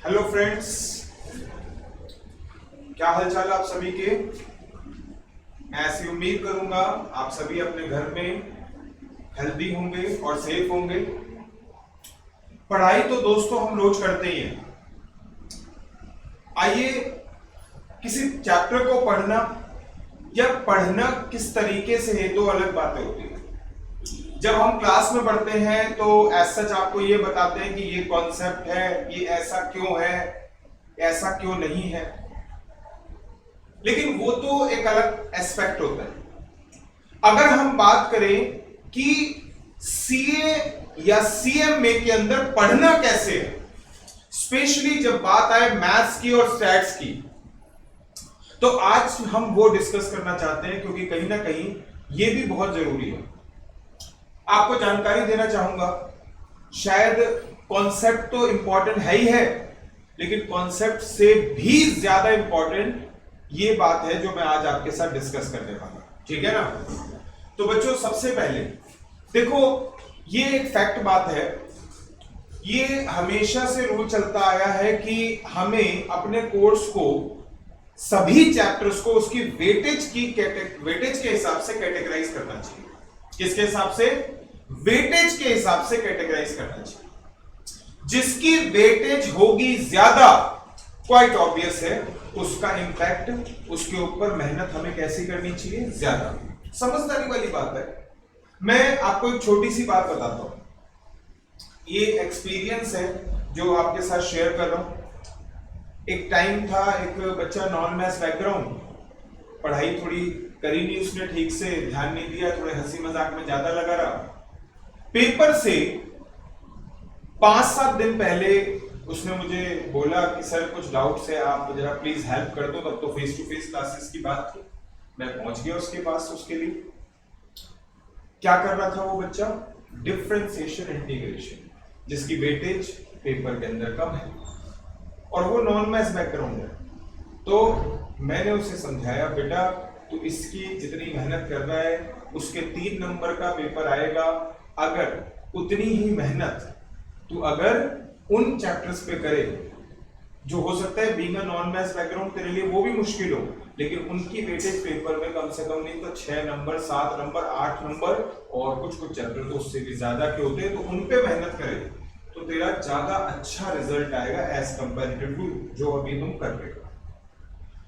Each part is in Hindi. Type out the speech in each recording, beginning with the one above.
हेलो फ्रेंड्स, क्या हालचाल आप सभी के। मैं ऐसी उम्मीद करूंगा आप सभी अपने घर में हेल्दी होंगे और सेफ होंगे। पढ़ाई तो दोस्तों हम रोज करते ही हैं। आइए, किसी चैप्टर को पढ़ना या पढ़ना किस तरीके से है, दो अलग बातें होती हैं। जब हम क्लास में पढ़ते हैं तो एज सच आपको ये बताते हैं कि ये कॉन्सेप्ट है, ये ऐसा क्यों है, ऐसा क्यों नहीं है, लेकिन वो तो एक अलग एस्पेक्ट होता है। अगर हम बात करें कि सीए या सीएमए के अंदर पढ़ना कैसे है, स्पेशली जब बात आए मैथ्स की और स्टैट्स की, तो आज हम वो डिस्कस करना चाहते हैं, क्योंकि कहीं ना कहीं ये भी बहुत जरूरी है। आपको जानकारी देना चाहूंगा, शायद कॉन्सेप्ट तो इंपॉर्टेंट है ही है, लेकिन कॉन्सेप्ट से भी ज्यादा इंपॉर्टेंट ये बात है जो मैं आज आपके साथ डिस्कस करने वाला, ठीक है ना। तो बच्चों, सबसे पहले देखो, ये एक फैक्ट बात है, ये हमेशा से रूल चलता आया है कि हमें अपने कोर्स को, सभी चैप्टर्स को उसकी वेटेज के हिसाब से कैटेगराइज करना चाहिए। किसके हिसाब से? वेटेज के हिसाब से कैटेगराइज करना चाहिए। जिसकी वेटेज होगी ज्यादा, क्वाइट ऑब्वियस है उसका इंपैक्ट, उसके ऊपर मेहनत हमें कैसी करनी चाहिए? ज्यादा। समझदारी वाली बात है। मैं आपको एक छोटी सी बात बताता हूं, ये एक्सपीरियंस है जो आपके साथ शेयर कर रहा हूं। एक टाइम था, एक बच्चा नॉन मैथ्स बैकग्राउंड, पढ़ाई थोड़ी करी नहीं उसने ठीक से, ध्यान नहीं दिया, थोड़े हंसी मजाक में ज्यादा लगा रहा। पेपर से 5-7 दिन पहले उसने मुझे बोला कि सर कुछ डाउट्स है, आप जरा प्लीज हेल्प कर दो। तब तो फेस टू फेस क्लासेस की बात थी। मैं पहुंच गया उसके पास। उसके लिए क्या कर रहा था वो बच्चा? डिफरेंशिएशन इंटीग्रेशन, जिसकी वेटेज पेपर के अंदर कम है, और वो नॉन मैथ्स बैकग्राउंड है। तो मैंने उसे समझाया, बेटा तू इसकी जितनी मेहनत कर रहा है उसके 3 नंबर का पेपर आएगा। अगर उतनी ही मेहनत तू अगर उन चैप्टर्स पे करे, जो हो सकता है being a non maths background तेरे लिए वो भी मुश्किल हो, लेकिन उनकी वेटेज पेपर में कम से कम नहीं तो 6 नंबर, 7 नंबर, 8 नंबर, और कुछ चैप्टर तो उससे भी ज्यादा के होते हैं, तो उन पे मेहनत करे तो तेरा ज्यादा अच्छा रिजल्ट आएगा एज कंपेरेटिव टू जो अभी तुम कर रहे हो।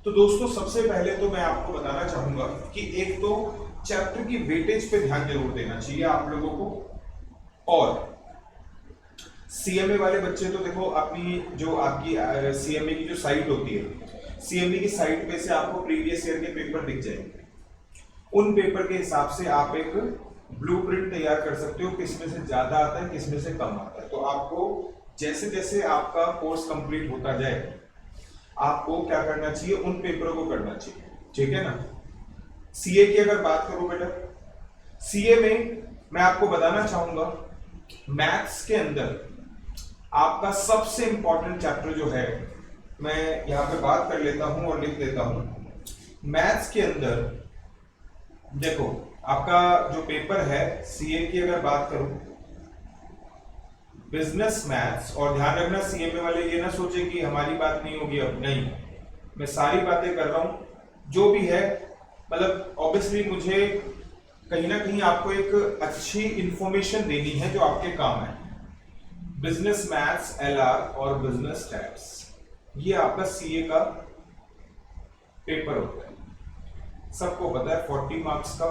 तो दोस्तों, सबसे पहले तो मैं आपको बताना चाहूंगा कि एक तो चैप्टर की वेटेज पे ध्यान जरूर देना चाहिए आप लोगों को। और सीएमए वाले बच्चे तो देखो, अपनी जो आपकी सीएमए की जो साइट होती है, सीएमए की साइट पे से आपको प्रीवियस ईयर के पेपर दिख जाएंगे। उन पेपर के हिसाब से आप एक ब्लूप्रिंट तैयार कर सकते हो, किसमें से ज्यादा आता है, किसमें से कम आता है। तो आपको जैसे जैसे आपका कोर्स कंप्लीट होता जाए, आपको क्या करना चाहिए? उन पेपरों को करना चाहिए, ठीक है ना। सीए की अगर बात करूं बेटा, सीए में मैं आपको बताना चाहूंगा, मैथ्स के अंदर आपका सबसे इंपॉर्टेंट चैप्टर जो है, मैं यहां पे बात कर लेता हूं और लिख देता हूं। मैथ्स के अंदर देखो, आपका जो पेपर है सीए की अगर बात करूं, बिजनेस मैथ्स, और ध्यान रखना सीएमए वाले ये ना सोचे कि हमारी बात नहीं होगी, अब नहीं, मैं सारी बातें कर रहा हूं जो भी है। मतलब ऑब्वियसली मुझे कहीं ना कहीं आपको एक अच्छी इंफॉर्मेशन देनी है जो आपके काम है। बिजनेस मैथ्स एलआर और बिजनेस स्टैट्स, ये आपका सीए का पेपर होता है। सबको पता है 40 मार्क्स का,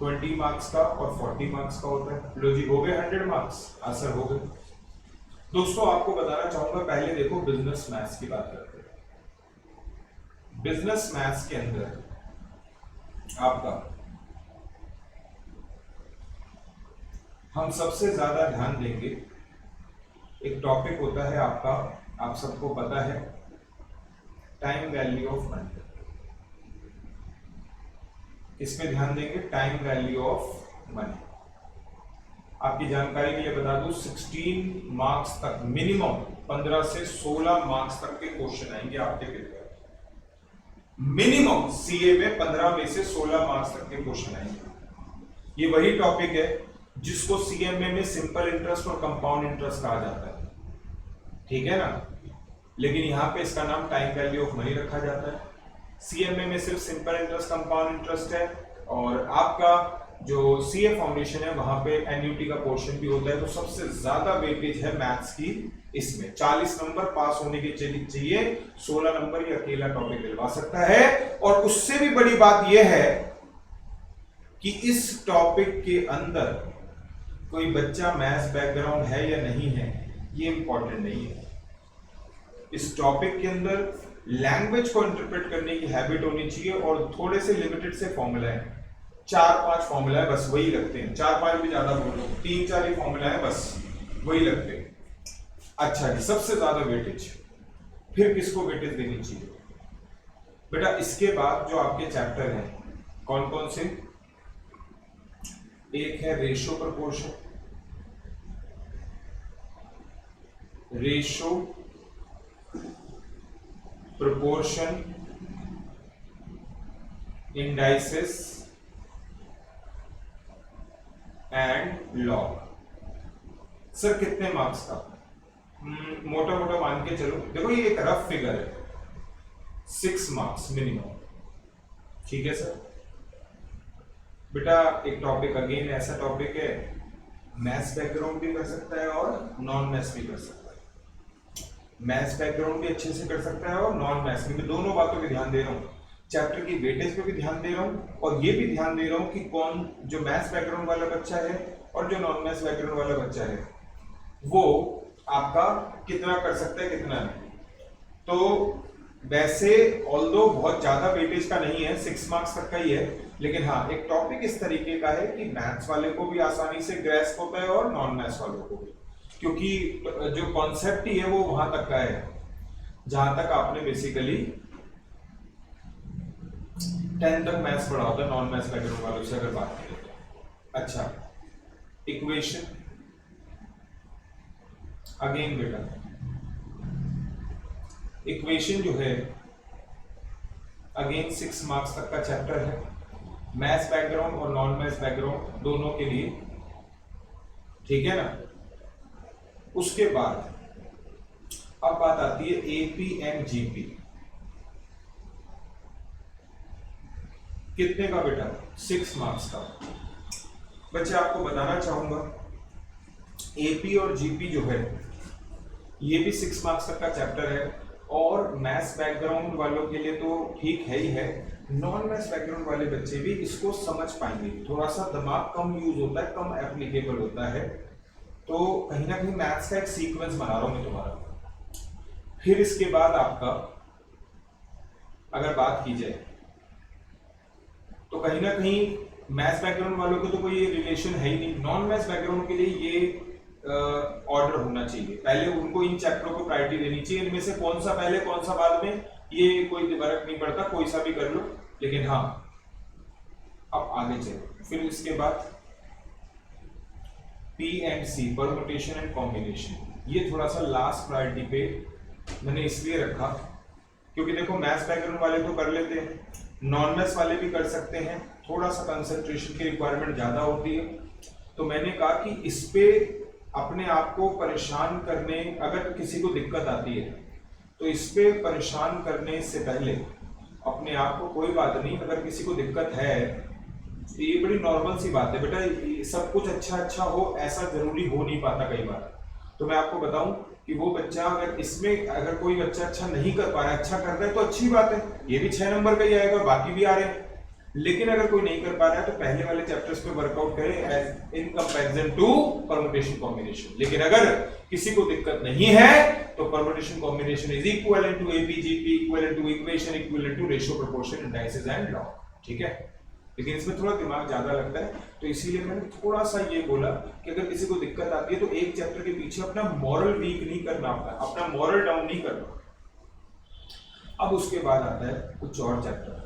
20 मार्क्स का और 40 मार्क्स का होता है। लो जी, हो गए 100 मार्क्स, आंसर हो गए। दोस्तों, आपको बताना चाहूंगा, पहले देखो बिजनेस मैथ्स की बात करते हैं। बिजनेस मैथ्स के अंदर आपका हम सबसे ज्यादा ध्यान देंगे, एक टॉपिक होता है आपका, आप सबको पता है, टाइम वैल्यू ऑफ मनी। किस पे ध्यान देंगे? Time value of money. आपकी जानकारी के लिए बता दूं, 16 मार्क्स तक मिनिमम, 15 से 16 मार्क्स तक के क्वेश्चन आएंगे आपके पेपर। मिनिमम सीए में 15 में से 16 मार्क्स तक के क्वेश्चन आएंगे। ये वही टॉपिक है जिसको सीएमए में सिंपल इंटरेस्ट और कंपाउंड इंटरेस्ट कहा जाता है, ठीक है ना। लेकिन यहाँ पे इसका नाम टाइम वैल्यू ऑफ मनी रखा जाता है। सीएमए में सिर्फ सिंपल इंटरेस्ट, कंपाउंड इंटरेस्ट है, और आपका जो सीए फाउंडेशन है वहां पे एन्युटी का पोर्शन भी होता है। तो सबसे ज्यादा वेटेज है मैथ्स की इसमें। 40 नंबर पास होने के चाहिए, 16 नंबर ये अकेला टॉपिक दिलवा सकता है। और उससे भी बड़ी बात यह है कि इस टॉपिक के अंदर कोई बच्चा मैथ्स बैकग्राउंड है या नहीं है ये इंपॉर्टेंट नहीं है। इस टॉपिक के अंदर लैंग्वेज को इंटरप्रेट करने की हैबिट होनी चाहिए, और थोड़े से लिमिटेड से फॉर्मूला है, 4-5 फॉर्मूला है, बस वही लगते हैं। 4-5 भी ज्यादा बोल रहा हूं, 3-4 ही फॉर्मूला है, बस वही लगते हैं। अच्छा जी, सबसे ज्यादा वेटेज फिर किसको वेटेज देनी चाहिए बेटा? इसके बाद जो आपके चैप्टर हैं कौन कौन से? एक है ratio proportion, ratio proportion, indices and log. Sir कितने मार्क्स का? मोटा मोटा मान के चलो, देखो ये एक रफ फिगर है, 6 मार्क्स मिनिमम। ठीक है सर। बेटा एक टॉपिक अगेन ऐसा टॉपिक है, मैथ्स बैकग्राउंड भी कर सकता है और नॉन मैथ्स भी कर सकता है। मैथ्स बैकग्राउंड भी अच्छे से कर सकता है और नॉन मैथ्स भी। मैं दोनों बातों पे ध्यान दे रहा हूँ, चैप्टर की वेटेज पे भी ध्यान दे रहा हूँ, और ये भी ध्यान दे रहा हूँ कि कौन जो मैथ्स बैकग्राउंड वाला बच्चा है और जो नॉन मैथ्स बैकग्राउंड वाला बच्चा है वो आपका कितना कर सकता है कितना नहीं। तो वैसे ऑल्दो बहुत ज्यादा वेटेज का नहीं है, 6 मार्क्स तक का ही है, लेकिन हाँ एक टॉपिक इस तरीके का है कि मैथ्स वाले को भी आसानी से ग्रेस्प होता है और नॉन मैथ्स वालों को भी, क्योंकि जो कॉन्सेप्ट ही है वो वहां तक का है जहां तक आपने बेसिकली 10 तक मैथ्स पढ़ा होता है नॉन मैथ्स बैकग्राउंड वालों से अगर बात करें तो। अच्छा, इक्वेशन अगेन बेटा, इक्वेशन जो है अगेन 6 मार्क्स तक का चैप्टर है, मैथ्स बैकग्राउंड और नॉन मैथ्स बैकग्राउंड दोनों के लिए। ठीक है ना। उसके बाद अब बात आती है एपी एंड जीपी। कितने का बेटा? 6 मार्क्स का। बच्चे आपको बताना चाहूंगा एपी और जीपी जो है ये भी 6 मार्क्स तक का चैप्टर है, और मैथ्स बैकग्राउंड वालों के लिए तो ठीक है ही है, नॉन मैथ्स बैकग्राउंड वाले बच्चे भी इसको समझ पाएंगे। थोड़ा सा दिमाग कम यूज होता है, कम एप्लीकेबल होता है, तो कहीं ना कहीं मैथ्स का एक सीक्वेंस बना रहा हूं मैं तुम्हारा। फिर इसके बाद आपका अगर बात की जाए तो कहीं ना कहीं मैथ्स बैकग्राउंड वालों को तो कोई रिलेशन है ही नहीं, नॉन मैथ्स बैकग्राउंड के लिए ये ऑर्डर होना चाहिए, पहले उनको इन चैप्टरों को प्रायोरिटी देनी चाहिए। इनमें से कौन सा पहले कौन सा बाद में ये कोई फर्क नहीं पड़ता, कोई सा भी कर लो, लेकिन हाँ अब आगे चलो। फिर इसके बाद P and C, permutation and combination, ये थोड़ा सा लास्ट प्रायोरिटी पे मैंने इसलिए रखा क्योंकि देखो मैथ्स बैकग्राउंड वाले तो कर लेते हैं, नॉन मैथ्स वाले भी कर सकते हैं, थोड़ा सा कंसंट्रेशन की रिक्वायरमेंट ज्यादा होती है। तो मैंने कहा कि इस पे अपने आप को परेशान करने, अगर किसी को दिक्कत आती है तो इस पे परेशान करने से पहले अपने आप को, कोई बात नहीं अगर किसी को दिक्कत है तो ये बड़ी नॉर्मल सी बात है बेटा, सब कुछ अच्छा हो ऐसा जरूरी हो नहीं पाता कई बार। तो मैं आपको बताऊं कि वो बच्चा अगर इसमें, अगर कोई बच्चा अच्छा नहीं कर पा रहा है, अच्छा कर रहा है तो अच्छी बात है, ये भी 6 नंबर का ही आएगा, बाकी भी आ रहे हैं। लेकिन अगर कोई नहीं कर पा रहा है तो पहले वाले चैप्टर्स पे वर्कआउट करें in comparison to permutation combination. लेकिन अगर किसी को दिक्कत नहीं है तो permutation combination is equivalent to AP GP, equivalent to equation, equivalent to ratio proportion, indices and log. ठीक है, लेकिन इसमें थोड़ा दिमाग ज्यादा लगता है, तो इसीलिए मैंने थोड़ा सा ये बोला कि अगर किसी को दिक्कत आती है तो एक चैप्टर के पीछे अपना मॉरल वीक नहीं करना, अपना मॉरल डाउन नहीं करना। अब उसके बाद आता है कुछ और चैप्टर।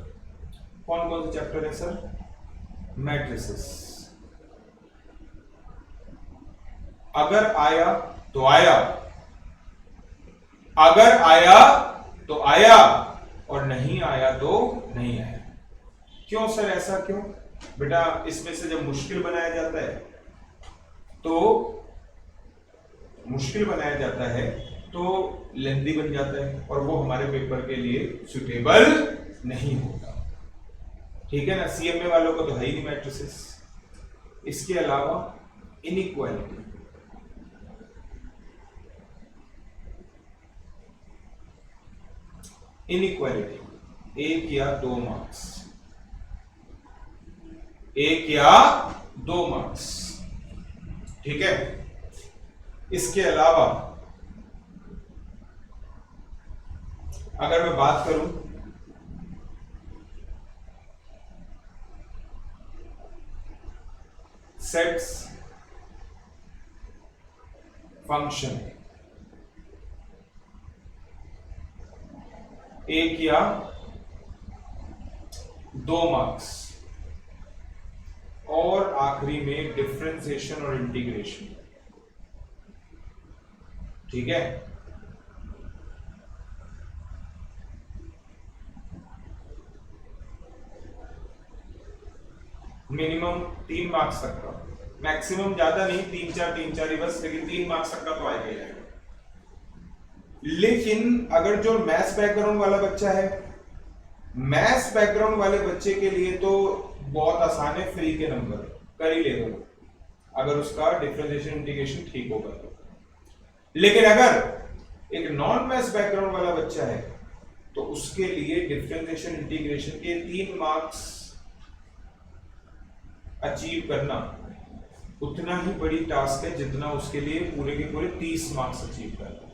कौन कौन से चैप्टर है सर? मैट्रिसेस। अगर आया तो आया, अगर आया तो आया, और नहीं आया तो नहीं आया। क्यों सर, ऐसा क्यों? बेटा इसमें से जब मुश्किल बनाया जाता है तो मुश्किल बनाया जाता है तो लेंदी बन जाता है और वो हमारे पेपर के लिए सुटेबल नहीं होता। ठीक है ना, सीएमए वालों को तो है ही नहीं मैट्रिसेस। इसके अलावा इनइक्वालिटी, इनइक्वालिटी 1 या 2 मार्क्स, 1 या 2 मार्क्स। ठीक है, इसके अलावा अगर मैं बात करूं सेट्स फंक्शन, 1 या 2 मार्क्स, और आखिरी में डिफरेंशिएशन और इंटीग्रेशन। ठीक है, मिनिमम 3 मार्क्स तक का, मैक्सिमम ज्यादा नहीं, 3-4 ही बस, लेकिन 3 मार्क्स तक का तो आएगा ही आएगा। लेकिन अगर जो मैथ्स बैकग्राउंड वाला बच्चा है, मैथ्स बैकग्राउंड वाले बच्चे के लिए तो बहुत आसान है, फ्री के नंबर कर ही लेगा वो, अगर उसका डिफरेंशिएशन इंटीग्रेशन ठीक होगा तो। लेकिन अगर एक नॉन मैथ्स बैकग्राउंड वाला बच्चा है तो उसके लिए डिफरेंशिएशन इंटीग्रेशन के 3 मार्क्स अचीव करना उतना ही बड़ी टास्क है जितना उसके लिए पूरे के पूरे 30 मार्क्स अचीव करना।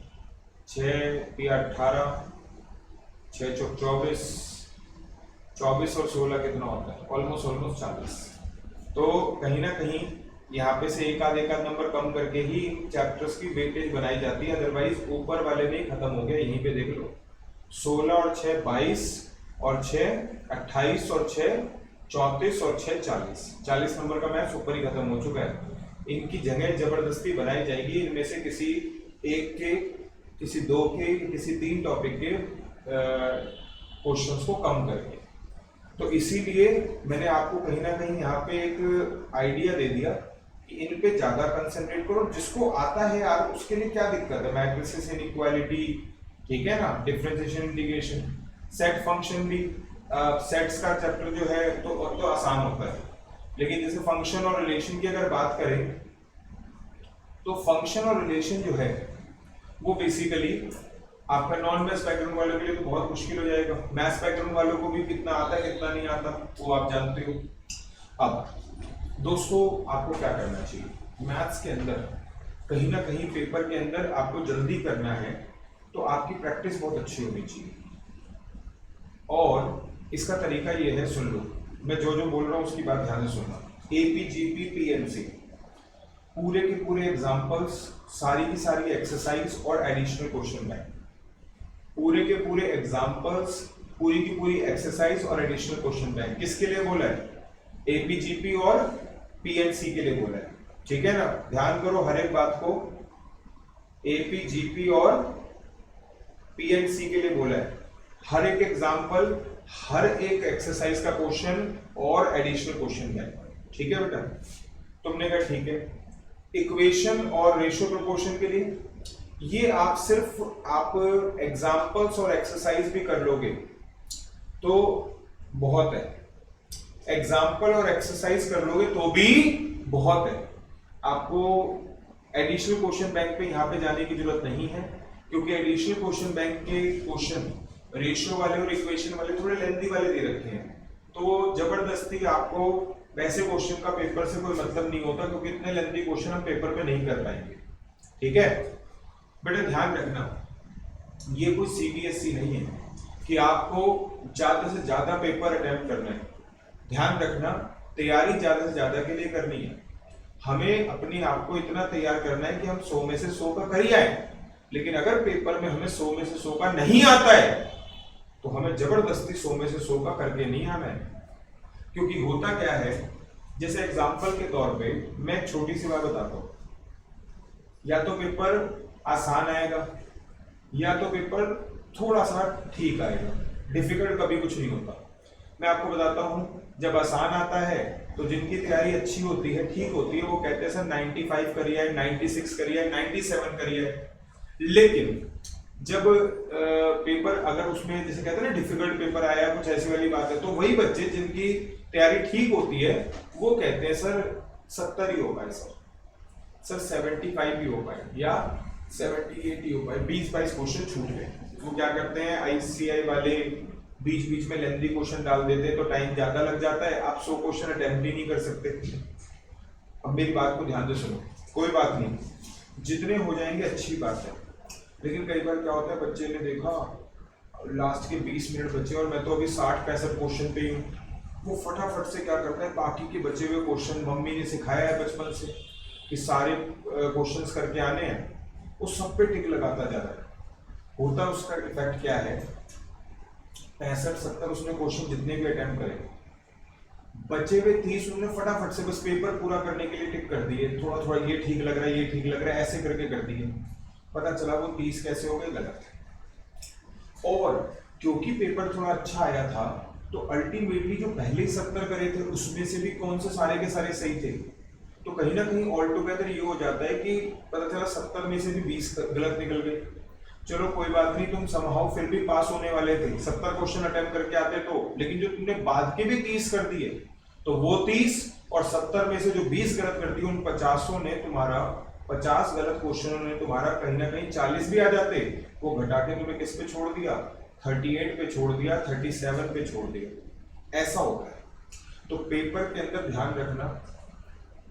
6 या 18, 6 चौक 24, 24 और 16 कितना होता है, ऑलमोस्ट 40। तो कहीं ना कहीं यहाँ पे से एक आध नंबर कम करके ही चैप्टर्स की वेटेज बनाई जाती है, अदरवाइज ऊपर वाले में ही खत्म हो गया। यहीं पे देख लो, 16 और 6 22 और 6 28 और 6 34 और 6 40, 40 नंबर का मैथ्स ऊपर ही खत्म हो चुका है। इनकी जगह जबरदस्ती बनाई जाएगी, इनमें से किसी एक के, किसी 2 के, किसी 3 टॉपिक के क्वेश्चंस को कम करके। तो इसीलिए मैंने आपको कहीं ना कहीं यहाँ पे एक आइडिया दे दिया कि इन पे ज्यादा कंसंट्रेट करो। जिसको आता है यार उसके लिए क्या दिक्कत है, मैट्रिसेस, इनइक्वालिटी, ठीक है ना, डिफरेंशिएशन इंटीग्रेशन, सेट फंक्शन भी, सेट्स का चैप्टर जो है तो आसान होता है। लेकिन जैसे फंक्शन और रिलेशन की अगर बात करें तो फंक्शन और रिलेशन जो है वो बेसिकली आपका नॉन मैथ्स बैकग्राउंड वालों के लिए तो बहुत मुश्किल हो जाएगा। मैथ्स बैकग्राउंड वालों को भी कितना आता है कितना नहीं आता वो आप जानते हो। अब दोस्तों आपको क्या करना चाहिए, मैथ्स के अंदर कहीं ना कहीं पेपर के अंदर आपको जल्दी करना है तो आपकी प्रैक्टिस बहुत अच्छी होनी चाहिए। और इसका तरीका ये है, सुन लो, मैं जो जो बोल रहा हूँ उसकी बात ध्यान से सुनना। एपी, जीपी, पीएनसी, पूरे के पूरे एग्जाम्पल्स, सारी की सारी एक्सरसाइज और एडिशनल क्वेश्चन बैंक, पूरे के पूरे एग्जाम्पल्स, पूरी की पूरी एक्सरसाइज और एडिशनल क्वेश्चन बैंक किसके लिए बोला है, एपी, जीपी और पीएनसी के लिए बोला है। ठीक है ना, ध्यान करो हर एक बात को, एपी, जीपी और पीएनसी के लिए बोला है। हर एक एग्जाम्पल, हर एक एक्सरसाइज का क्वेश्चन और एडिशनल क्वेश्चन बैंक। ठीक है बेटा, तुमने कहा ठीक है। इक्वेशन और रेशियो प्रोपोर्शन के लिए ये आप सिर्फ आप एग्जाम्पल्स और एक्सरसाइज भी कर लोगे तो बहुत है, एग्जाम्पल और एक्सरसाइज कर लोगे तो भी बहुत है। आपको एडिशनल क्वेश्चन बैंक पे यहाँ पे जाने की जरूरत नहीं है, क्योंकि एडिशनल क्वेश्चन बैंक के क्वेश्चन रेशियो वाले और इक्वेशन वाले थोड़े लेंथी वाले दे रखे हैं, तो जबरदस्ती आपको वैसे क्वेश्चन का पेपर से कोई मतलब नहीं होता, क्योंकि इतने लेंथी क्वेश्चन हम पेपर पे नहीं कर पाएंगे। ठीक है बेटा, ध्यान रखना ये कोई सीबीएसई नहीं है कि आपको ज्यादा से ज्यादा पेपर अटेम्प्ट करना है। ध्यान रखना, तैयारी ज्यादा से ज्यादा के लिए करनी है। हमें अपने आप को इतना तैयार करना है कि हम 100 में से 100 का कर ही आए। लेकिन अगर पेपर में हमें 100 में से 100 का नहीं आता है तो हमें जबरदस्ती 100 में से 100 का करके नहीं आना है। क्योंकि होता क्या है, जैसे एग्जाम्पल के तौर पे मैं एक छोटी सी बात बताता हूँ, या तो पेपर आसान आएगा या तो पेपर थोड़ा सा ठीक आएगा, डिफिकल्ट कभी कुछ नहीं होता। मैं आपको बताता हूँ, जब आसान आता है तो जिनकी तैयारी अच्छी होती है, ठीक होती है, वो कहते हैं सर 95 करिए, 96 करिए, 97 करिए। लेकिन जब पेपर अगर उसमें जैसे कहते हैं ना डिफिकल्ट पेपर आया कुछ ऐसी वाली बात है, तो वही बच्चे जिनकी तैयारी ठीक होती है वो कहते हैं सर 70 ही हो पाए, सर 75 ही हो पाए या 78 ही हो पाए, 20-22 क्वेश्चन छूट गए। वो क्या करते हैं आईसीआई वाले बीच बीच में लेंथी क्वेश्चन डाल देते हैं, तो टाइम ज्यादा लग जाता है, आप 100 क्वेश्चन अटेम्प्ट ही नहीं कर सकते। अब मेरी बात को ध्यान से सुनो, कोई बात नहीं, जितने हो जाएंगे अच्छी बात है, लेकिन कई बार क्या होता है बच्चे ने देखा लास्ट के 20 मिनट बचे और मैं तो अभी 60-65 क्वेश्चन पे ही हूँ, वो फटाफट से क्या करता है बाकी के बचे हुए क्वेश्चन, मम्मी ने सिखाया है बचपन से कि सारे क्वेश्चंस करके आने हैं, उस सब पे टिक लगाता जा रहा है। होता है उसका इफेक्ट क्या है, 65-70 उसने क्वेश्चन जितने भी अटेम्प्ट करे, बचे हुए 30 उन्होंने फटाफट से बस पेपर पूरा करने के लिए टिक कर दिए, थोड़ा थोड़ा ये ठीक लग रहा है, ये ठीक लग रहा है, ऐसे करके कर दिए। पता चला वो 30 कैसे हो गए, गलत। और क्योंकि पेपर थोड़ा अच्छा आया था तो अल्टीमेटली जो पहले 70 करे थे उसमें से भी कौन से सारे के सारे सही थे, तो कहीं ना कहीं ऑल टुगेदर ये हो जाता है कि पता चला 70 में से भी 20 गलत निकल गए। चलो कोई बात नहीं, तुम समहाउ फिर भी पास होने वाले थे, 70 क्वेश्चन अटेम्प्ट करके आते तो, लेकिन जो तुमने बाद के भी 30 कर दिए, तो वो 30 और 70 में से जो 20 गलत कर दिए, उन 50 ने तुम्हारा 50 गलत क्वेश्चनों ने तुम्हारा कहीं ना कहीं 40 भी आ जाते, वो घटा के तुम्हें किस पे छोड़ दिया, 38 पे छोड़ दिया, 37 पे छोड़ दिया। ऐसा होता है। तो पेपर के अंदर ध्यान रखना,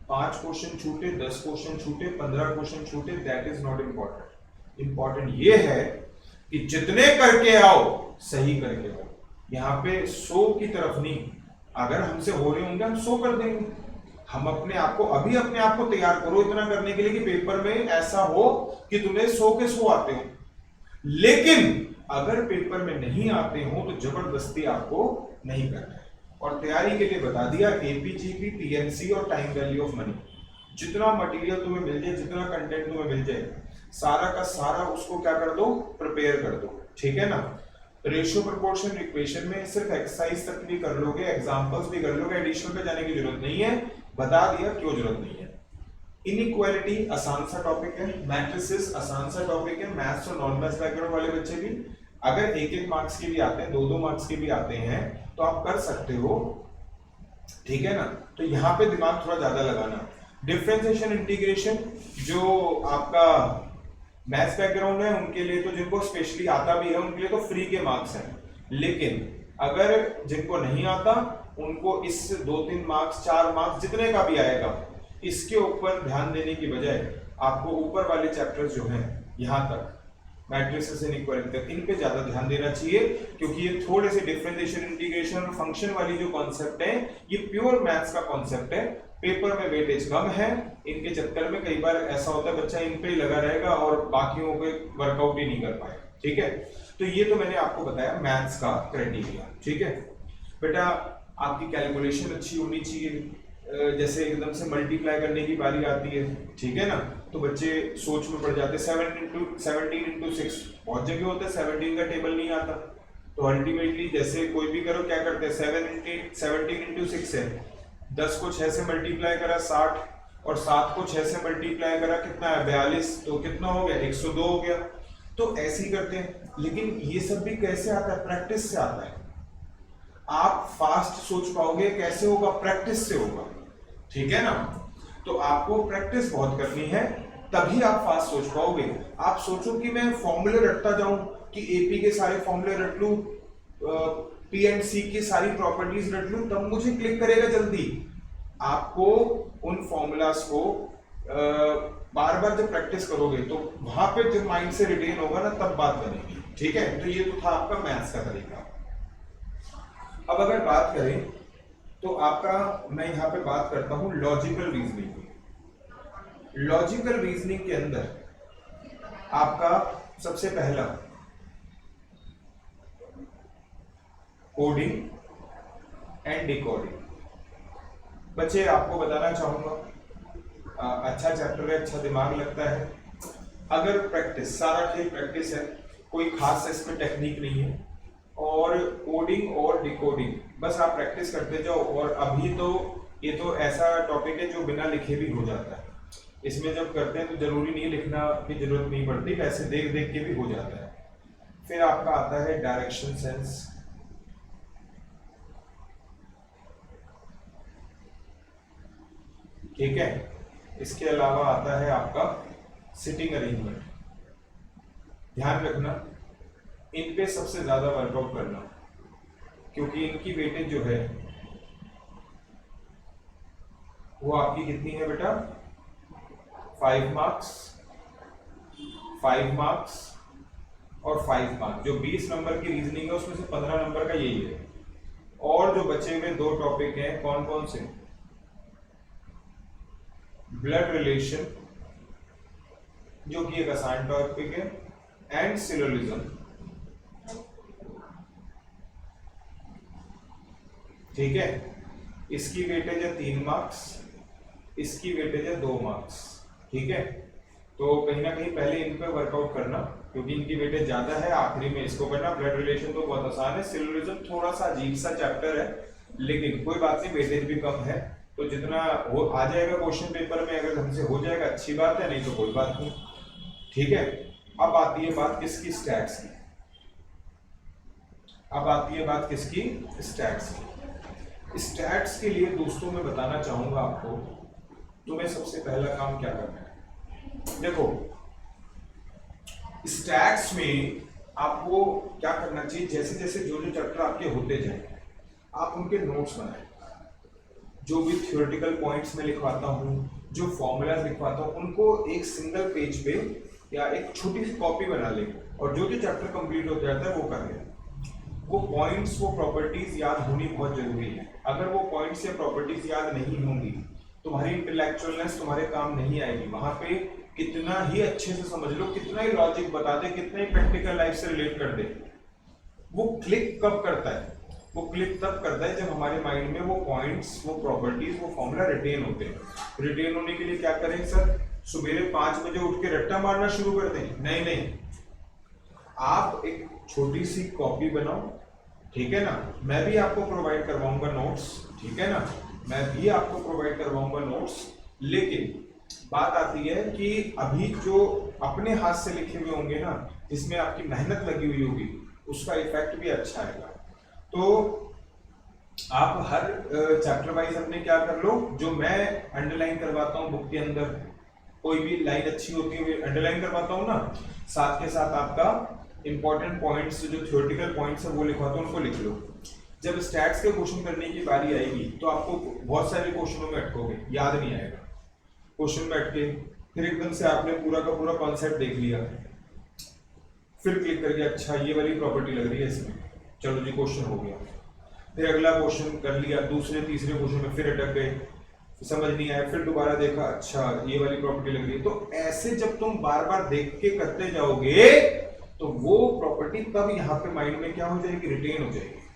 5 क्वेश्चन छूटे, 10 क्वेश्चन छूटे, 15 क्वेश्चन छूटे, that is not important. Important ये है कि जितने करके आओ सही करके आओ। यहाँ पे 100 की तरफ नहीं, अगर हमसे हो रहे होंगे हम 100 कर देंगे। हम अपने आप को अभी अपने आप को तैयार करो इतना करने के लिए कि पेपर में ऐसा हो कि तुम्हें 100 के 100 आते हो। लेकिन अगर पेपर में नहीं आते हो तो जबरदस्ती आपको नहीं करना है। और तैयारी के लिए बता दिया, एपीजीपी, टीएनसी और टाइम वैल्यू ऑफ मनी, जितना मटेरियल तुम्हें मिल जाए, जितना कंटेंट तुम्हें मिल जाए, सारा का सारा उसको क्या कर दो, प्रिपेयर कर दो। ठीक है ना। रेशियो प्रोपोर्शन इक्वेशन में सिर्फ एक्सरसाइज तक भी कर लोगे, एग्जांपल्स भी कर लोगे, एडिशनल पे जाने की जरूरत नहीं है, बता दिया क्यों जरूरत नहीं है। इनइक्वालिटी आसान सा टॉपिक है, मैट्रिसेस आसान सा टॉपिक है, मैथ्स और नॉन मैथ्स बैकग्राउंड वाले बच्चे भी अगर 1-1 मार्क्स के भी आते हैं, 2-2 मार्क्स के भी आते हैं तो आप कर सकते हो। ठीक है ना। तो यहाँ पे दिमाग थोड़ा ज्यादा लगाना। डिफरेंशिएशन इंटीग्रेशन जो आपका मैथ्स बैकग्राउंड है उनके लिए तो, जिनको स्पेशली आता भी है उनके लिए तो फ्री के मार्क्स हैं, लेकिन अगर जिनको नहीं आता उनको इस 2-3 मार्क्स 4 मार्क्स जितने का भी आएगा, इसके ऊपर ध्यान देने की बजाय आपको ऊपर वाले चैप्टर्स जो हैं यहाँ तक मैट्रिसेस इनइक्वालिटी तक, इन पे ज्यादा ध्यान देना चाहिए, क्योंकि ये थोड़े से डिफरेंशिएशन इंटीग्रेशन और फंक्शन वाली जो कॉन्सेप्ट है ये प्योर मैथ्स का कॉन्सेप्ट है, पेपर में वेटेज कम है। इनके चक्कर में कई बार ऐसा होता है बच्चा इन पे ही लगा रहेगा और बाकियों पे वर्कआउट ही नहीं कर पाए। ठीक है। तो ये तो मैंने आपको बताया मैथ्स का क्राइटेरिया। ठीक है बेटा, आपकी कैलकुलेशन अच्छी होनी चाहिए, जैसे एकदम से मल्टीप्लाई करने की बारी आती है, ठीक है ना, तो बच्चे सोच में पड़ जाते हैं। 17 into 6 बहुत जगह होता है 17 का टेबल नहीं आता, तो अल्टीमेटली जैसे कोई भी करो क्या करते हैं, 17 into 6 है, 10 को 6 से मल्टीप्लाई करा 60 और 7 को 6 से मल्टीप्लाई करा कितना है 42, तो कितना हो गया 102 हो गया। तो ऐसे ही करते हैं, लेकिन ये सब भी कैसे आता है, प्रैक्टिस से आता है। आप फास्ट सोच पाओगे कैसे होगा, प्रैक्टिस से होगा। ठीक है ना। तो आपको प्रैक्टिस बहुत करनी है, तभी आप फास्ट सोच पाओगे। आप सोचो कि मैं फॉर्मूले रटता जाऊं, कि एपी के सारे फॉर्मूले रट लूं, पीएनसी की सारी प्रॉपर्टीज रट लूं, तब मुझे क्लिक करेगा जल्दी। आपको उन फॉर्मूलाज को बार बार जब प्रैक्टिस करोगे तो वहां पे जब माइंड से रिटेन होगा ना, तब बात बनेगी। ठीक है। तो ये तो था आपका मैथ्स का तरीका। अब अगर बात करें तो आपका, मैं यहां पे बात करता हूं लॉजिकल रीजनिंग की। लॉजिकल रीजनिंग के अंदर आपका सबसे पहला कोडिंग एंड डिकोडिंग। बच्चे आपको बताना चाहूंगा, अच्छा चैप्टर है, अच्छा दिमाग लगता है। अगर प्रैक्टिस, सारा खेल प्रैक्टिस है, कोई खास इस पे टेक्निक नहीं है, और कोडिंग और डिकोडिंग बस आप प्रैक्टिस करते जाओ। और अभी तो ये तो ऐसा टॉपिक है जो बिना लिखे भी हो जाता है। इसमें जब करते हैं तो जरूरी नहीं लिखना की जरूरत नहीं पड़ती, वैसे देख देख के भी हो जाता है। फिर आपका आता है डायरेक्शन सेंस, ठीक है। इसके अलावा आता है आपका सिटिंग अरेंजमेंट। ध्यान रखना इन पे सबसे ज्यादा वर्कआउट करना, क्योंकि इनकी वेटेज जो है वो आपकी कितनी है बेटा, 5 मार्क्स, 5 मार्क्स और 5 मार्क्स। जो 20 नंबर की रीजनिंग है उसमें से 15 नंबर का यही है। और जो बचे हुए 2 टॉपिक हैं कौन कौन से, ब्लड रिलेशन जो कि एक आसान टॉपिक है, एंड सिलोजिज्म, ठीक है। इसकी वेटेज है 3 मार्क्स, इसकी वेटेज है 2 मार्क्स, ठीक है। तो कहीं ना कहीं पहले इन पे वर्कआउट करना क्योंकि इनकी वेटेज ज्यादा है, आखिरी में इसको करना। ब्लड रिलेशन तो बहुत आसान है, सिलोजिज्म थोड़ा सा अजीब सा चैप्टर है, लेकिन कोई बात नहीं, वेटेज भी कम है, तो जितना वो आ जाएगा क्वेश्चन पेपर में, अगर हमसे हो जाएगा अच्छी बात है, नहीं तो कोई बात नहीं, ठीक है। अब आती है बात किसकी, स्टैट्स की। अब आती है बात किसकी, स्टैट्स की। स्टैट्स के लिए दोस्तों मैं बताना चाहूंगा आपको, तुम्हें सबसे पहला काम क्या करना है। देखो स्टैट्स में आपको क्या करना चाहिए, जैसे जैसे जो जो चैप्टर आपके होते जाए आप उनके नोट्स बनाएं। जो भी थ्योरेटिकल पॉइंट्स में लिखवाता हूँ, जो फॉर्मूलाज लिखवाता हूँ, उनको एक सिंगल पेज पे या एक छोटी सी कॉपी बना ले, और जो जो चैप्टर कंप्लीट हो जाता है वो कर ले। वो पॉइंट्स, वो प्रॉपर्टीज याद होनी बहुत जरूरी है। अगर वो पॉइंट्स या प्रॉपर्टीज याद नहीं होंगी, तुम्हारी इंटेलेक्चुअलनेस तुम्हारे काम नहीं आएगी। वहां पे कितना ही अच्छे से समझ लो, कितना ही लॉजिक बता दे, कितना ही प्रैक्टिकल लाइफ से रिलेट कर दे, वो क्लिक कब करता है, वो क्लिक तब करता है जब हमारे माइंड में वो पॉइंट्स, वो प्रॉपर्टीज, वो फॉर्मूला रिटेन होते हैं। रिटेन होने के लिए क्या करें सर, सवेरे 5 बजे उठ के रट्टा मारना शुरू कर दें? नहीं नहीं, आप एक छोटी सी कॉपी बनाओ, ठीक है ना। मैं भी आपको प्रोवाइड करवाऊंगा नोट्स, ठीक है ना, मैं भी आपको प्रोवाइड करवाऊंगा नोट्स, लेकिन बात आती है कि अभी जो अपने हाथ से लिखे हुए होंगे ना, जिसमें आपकी मेहनत लगी हुई होगी, उसका इफेक्ट भी अच्छा आएगा। तो आप हर चैप्टर वाइज अपने क्या कर लो, जो मैं अंडरलाइन करवाता हूँ बुक के अंदर, कोई भी लाइन अच्छी होती है अंडरलाइन करवाता हूँ ना, साथ के साथ आपका इंपॉर्टेंट पॉइंट्स, जो थ्योरेटिकल पॉइंट्स है वो लिखवाता हूँ, उनको लिख लो। जब स्टैट्स के क्वेश्चन करने की बारी आएगी तो आपको बहुत सारे क्वेश्चनों में अटकोगे, याद नहीं आएगा। क्वेश्चन में अटके, फिर एकदम से आपने पूरा का पूरा कॉन्सेप्ट देख लिया, फिर क्लिक करके अच्छा ये वाली प्रॉपर्टी लग रही है इसमें, चलो जी क्वेश्चन हो गया। फिर अगला क्वेश्चन कर लिया, दूसरे तीसरे क्वेश्चन में फिर अटक गए, समझ नहीं आया, फिर दोबारा देखा, अच्छा ये वाली प्रॉपर्टी लग रही है। तो ऐसे जब तुम बार बार देख के करते जाओगे तो वो प्रॉपर्टी तब यहाँ पे माइंड में क्या हो जाएगी, रिटेन हो जाएगी।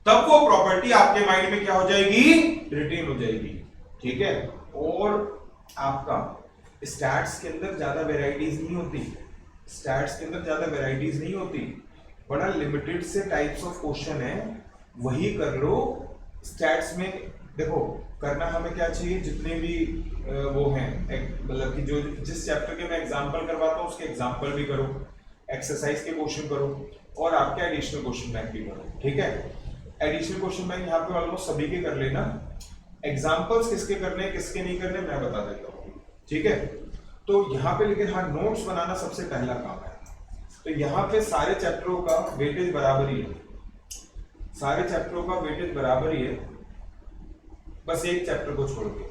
तब वो प्रॉपर्टी आपके माइंड में क्या हो जाएगी, रिटेन हो जाएगी, ठीक है। और आपका स्टैट्स के अंदर ज्यादा वेराइटीज नहीं होती, स्टैट्स के अंदर ज्यादा वेराइटीज नहीं होती, बड़ा लिमिटेड से टाइप्स ऑफ क्वेश्चन है, वही कर लो। स्टैट्स में देखो करना हमें क्या चाहिए, जितने भी वो हैं, मतलब कि जो जिस चैप्टर के मैं एग्जांपल करवाता हूँ उसके एग्जांपल भी करो, एक्सरसाइज के क्वेश्चन करो, और आपके एडिशनल क्वेश्चन बैंक भी करो, ठीक है। एडिशनल क्वेश्चन बैंक यहाँ पे ऑलमोस्ट सभी के कर लेना, एग्जांपल्स किसके करने किसके नहीं करने मैं बता देता हूँ, ठीक है। तो यहाँ पे लेकिन हाँ नोट्स बनाना सबसे पहला काम है। तो यहाँ पे सारे चैप्टरों का वेटेज बराबर ही है, सारे चैप्टरों का वेटेज बराबर ही है, बस एक चैप्टर को छोड़ के,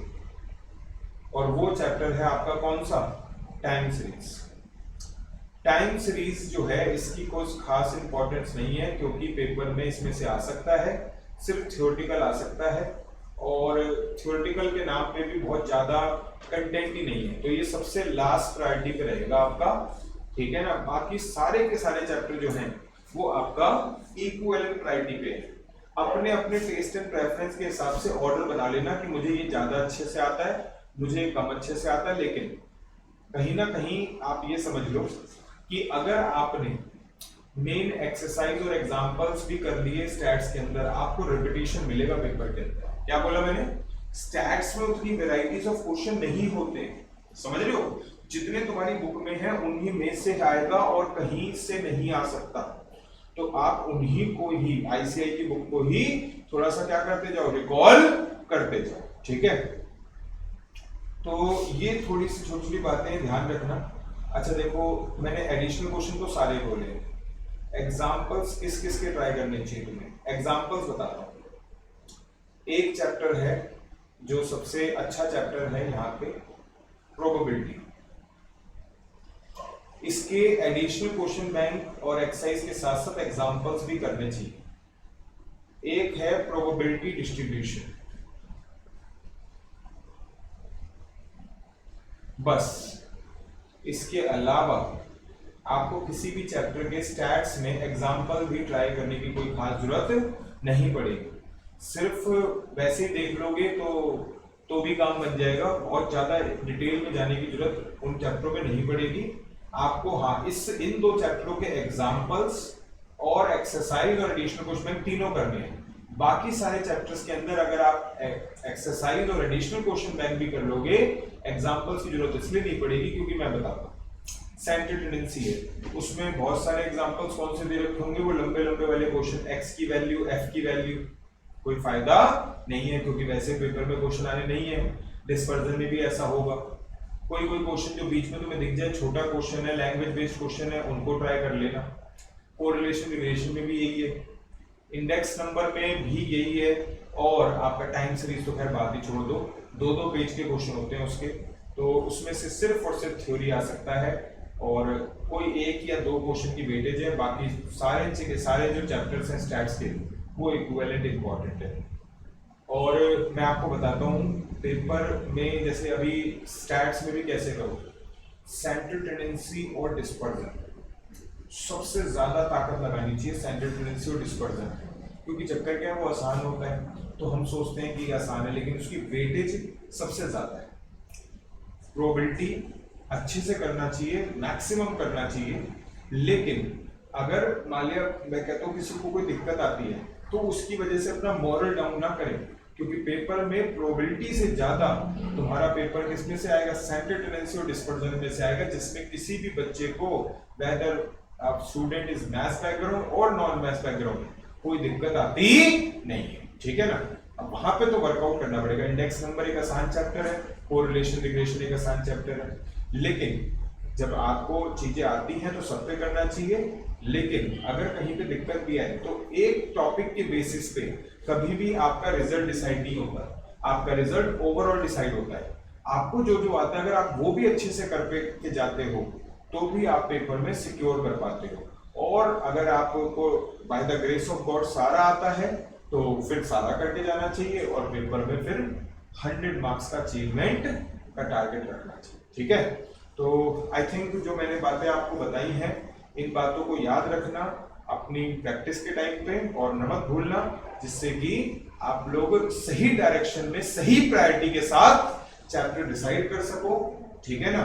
और वो चैप्टर है आपका कौन सा, टाइम सीरीज। टाइम सीरीज जो है इसकी कोई खास इंपॉर्टेंस नहीं है, क्योंकि पेपर में इसमें से आ सकता है, सिर्फ थ्योरेटिकल आ सकता है, और थ्योरेटिकल के नाम पे भी बहुत ज्यादा कंटेंट ही नहीं है, तो ये सबसे लास्ट प्रायोरिटी पे रहेगा आपका, ठीक है ना। बाकी सारे के सारे चैप्टर जो हैं वो आपका इक्विवेलेंट प्रायोरिटी पे है। अपने अपने टेस्ट एंड प्रेफरेंस के हिसाब से ऑर्डर बना लेना कि मुझे ये ज्यादा अच्छे से आता है, मुझे ये कम अच्छे से आता है, लेकिन कहीं ना कहीं आप ये समझ लो कि अगर आपने मेन एक्सरसाइज और एग्जांपल्स भी कर लिए स्टैट्स के अंदर, आपको रिपीटिशन मिलेगा पेपर के अंदर। क्या बोला मैंने, स्टैट्स में उतनी वेराइटीज ऑफ क्वेश्चन नहीं होते, समझ रहे हो? जितने तुम्हारी बुक में है उन्हीं में से आएगा और कहीं से नहीं आ सकता। तो आप उन्हीं को ही, आईसीआई की बुक को ही थोड़ा सा क्या करते जाओ, रिकॉल करते जाओ। ठीक है, तो ये थोड़ी सी छोटी छोटी बातें ध्यान रखना। अच्छा देखो, मैंने एडिशनल क्वेश्चन तो सारे बोले, एग्जाम्पल्स किस किस के ट्राई करने चाहिए तुम्हें, एग्जाम्पल्स बताता हूं। एक चैप्टर है जो सबसे अच्छा चैप्टर है यहाँ पे, प्रोबेबिलिटी। इसके एडिशनल क्वेश्चन बैंक और एक्सरसाइज के साथ साथ एग्जाम्पल्स भी करने चाहिए। एक है प्रोबेबिलिटी डिस्ट्रीब्यूशन, बस। इसके अलावा आपको किसी भी चैप्टर के स्टैट्स में एग्जाम्पल भी ट्राई करने की कोई खास जरूरत नहीं पड़ेगी। सिर्फ वैसे ही देख लोगे तो भी काम बन जाएगा, बहुत ज्यादा डिटेल में जाने की जरूरत उन चैप्टरों में नहीं पड़ेगी आपको। हाँ, इन दो चैप्टरों के एग्जाम्पल्स और एक्सरसाइज और एडिशनल क्वेश्चन तीनों करने हैं। बाकी सारे चैप्टर्स के अंदर अगर आप एक्सरसाइज और एडिशनल क्वेश्चन बैंक भी कर लोगे, एग्जाम्पल्स की जरूरत इसलिए नहीं पड़ेगी क्योंकि मैं बताता हूँ सेंट्रल टेंडेंसी है, उसमें बहुत सारे एग्जाम्पल्स कौन से दे रखे होंगे, वो लंबे लंबे वाले क्वेश्चन, एक्स की वैल्यू, एफ की वैल्यू, कोई फायदा नहीं है क्योंकि वैसे पेपर में क्वेश्चन आने नहीं है। डिस्पर्जन में भी ऐसा होगा, कोई कोई क्वेश्चन जो बीच में तुम्हें दिख जाए, छोटा क्वेश्चन है, लैंग्वेज बेस्ड क्वेश्चन है, उनको ट्राई कर लेना। कोरिलेशन रिलेशन में भी यही है, इंडेक्स नंबर में भी यही है, और आपका टाइम सीरीज तो खैर बात ही छोड़ दो, दो दो पेज के क्वेश्चन होते हैं उसके, तो उसमें से सिर्फ और सिर्फ थ्योरी आ सकता है और कोई एक या दो क्वेश्चन की वेटेज है, बाकी सारे जो चैप्टर्स हैं स्टैट्स के वो इक्विवेलेंट इंपॉर्टेंट है। और मैं आपको बताता हूँ पेपर में, जैसे अभी स्टैट्स में भी कैसे करो, सेंट्रल टेंडेंसी और डिस्पर्जन सबसे ज्यादा ताकत लगानी चाहिए, सेंट्रल टेंडेंसी और डिस्पर्जन, क्योंकि चक्कर क्या है, वो आसान होता है तो हम सोचते हैं कि आसान है, लेकिन उसकी वेटेज सबसे ज्यादा है। प्रोबेबिलिटी अच्छे से करना चाहिए, मैक्सिमम करना चाहिए, लेकिन अगर मान लिया मैं कहता हूँ किसी को कोई दिक्कत आती है तो उसकी वजह से अपना मॉरल डाउन ना करें, क्योंकि पेपर में प्रोबेबिलिटी से ज्यादा तुम्हारा पेपर किसमें से आएगा, सेंट्रल टेंडेंसी और डिस्पर्जन में से आएगा, जिसमें किसी भी बच्चे को वेदर आप स्टूडेंट इज मैथ्स बैकग्राउंड और नॉन मैथ्स बैकग्राउंड कोई दिक्कत आती नहीं है। ठीक है ना, अब वहां पे तो वर्कआउट करना पड़ेगा। इंडेक्स नंबर एक आसान चैप्टर है, कोरिलेशन रिग्रेशन एक आसान चैप्टर है, लेकिन जब आपको चीजें आती हैं तो सब पे करना चाहिए, लेकिन अगर कहीं पे दिक्कत भी आए तो एक टॉपिक के बेसिस पे कभी भी आपका रिजल्ट डिसाइड नहीं होता, आपका रिजल्ट ओवरऑल डिसाइड होता है। आपको जो जो आता है अगर आप वो भी अच्छे से कर के जाते हो तो भी आप पेपर में सिक्योर कर पाते हो, और अगर आपको by the grace of God सारा आता है तो फिर सारा करके जाना चाहिए और पेपर में फिर 100 मार्क्स का अचीवमेंट का टारगेट रखना चाहिए। ठीक है, तो आई थिंक जो मैंने बातें आपको बताई हैं, इन बातों को याद रखना अपनी प्रैक्टिस के टाइम पे और न मत भूलना, जिससे कि आप लोग सही डायरेक्शन में सही प्रायोरिटी के साथ चैप्टर डिसाइड कर सको। ठीक है ना,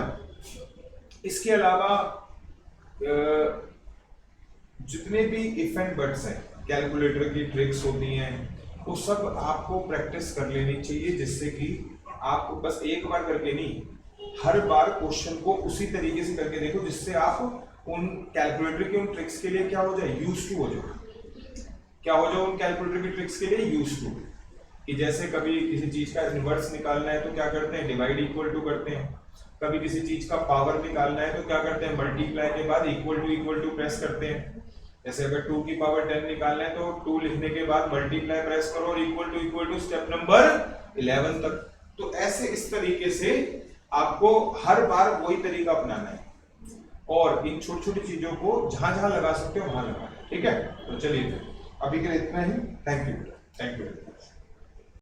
इसके अलावा जितने भी इफ एंड बट्स हैं, कैलकुलेटर की ट्रिक्स होती हैं, वो सब आपको प्रैक्टिस कर लेनी चाहिए, जिससे कि आप बस एक बार करके नहीं, हर बार क्वेश्चन को उसी तरीके से करके देखो, जिससे आप उन कैलकुलेटर की उन ट्रिक्स के लिए क्या हो जाए, यूज टू हो जाओ। क्या हो जाओ उन कैलकुलेटर की ट्रिक्स के लिए यूज टू, कि जैसे कभी किसी चीज का इनवर्स निकालना है तो क्या करते हैं, डिवाइड इक्वल टू करते हैं, कभी किसी चीज का पावर निकालना है तो क्या करते हैं, मल्टीप्लाई के बाद इक्वल टू प्रेस करते हैं। जैसे अगर 2 की पावर 10 निकालना है तो 2 लिखने के बाद मल्टीप्लाई प्रेस करो और इक्वल टू स्टेप नंबर 11 तक। तो ऐसे इस तरीके से आपको हर बार वही तरीका अपनाना है, और इन छोटी छोटी चीजों को जहां जहां लगा सकते हो वहां लगाना है। ठीक है, तो चलिए अभी के लिए इतना ही। Thank you.